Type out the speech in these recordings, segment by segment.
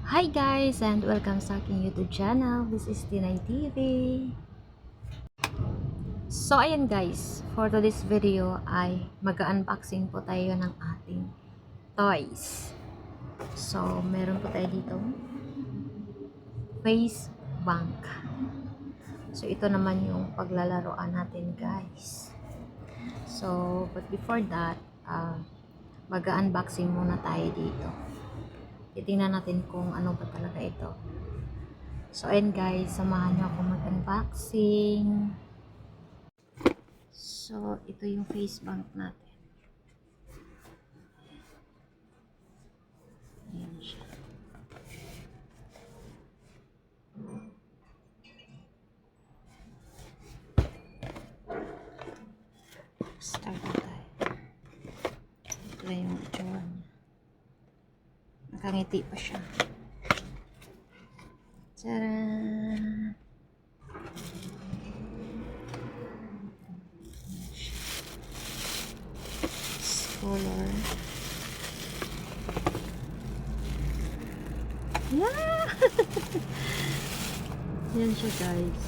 Hi guys and welcome sa aking YouTube channel. This is Tinay TV. So ayan guys, for today's video ay mag-unboxing po tayo ng ating toys. So meron po tayo dito face bank. So ito naman yung paglalaroan natin guys. So but before that, mag-unboxing muna tayo dito. Titingnan natin kung ano ba talaga ito. So ayun guys, samahan nyo ako mag-unboxing. So ito yung face bank natin. Ayan siya. Start na tayo. Ito yung itsura niya. Nakangiti pa siya. Tcharan! Color. Yeah! Yan siya guys.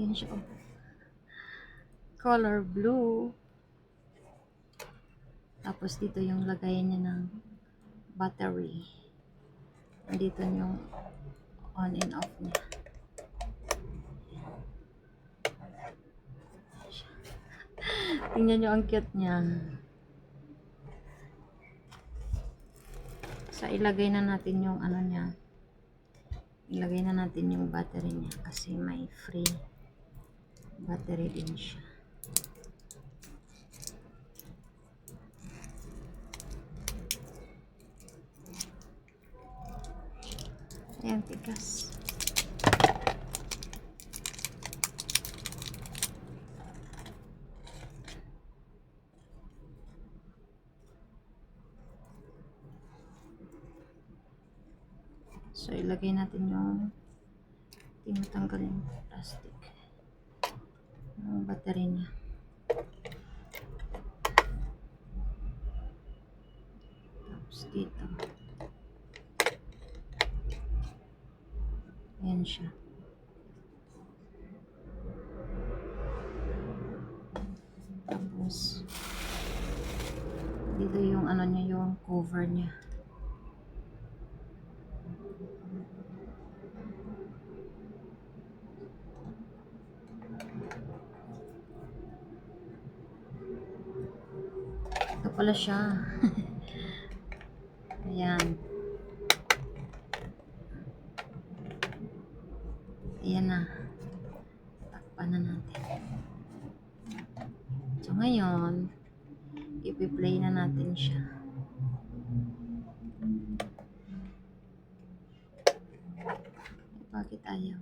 Yan siya. Color blue. Tapos dito yung lagayan niya ng battery. Dito yung on and off niya. Tingnan nyo ang cute niya. So ilagay na natin yung ano niya. Ilagay na natin yung battery niya kasi may free battery din siya. Ayan, tigas. So, ilagay natin yung tinatanggal yung plastic ng battery niya. Tapos dito. Ayan siya. Tapos dito yung ano niya, yung cover niya. Ito pala siya. Ayan. Ayan na. Takpan na natin. So ngayon, ipi-play na natin siya. Bakit ayaw?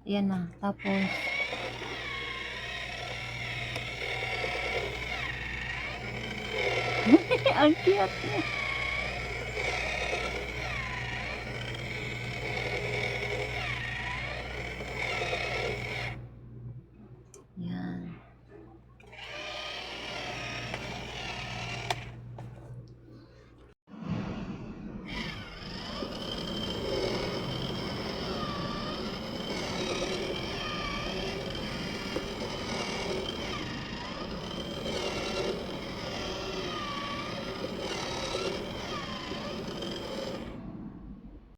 Ayan na. Tapos, ang cute niya.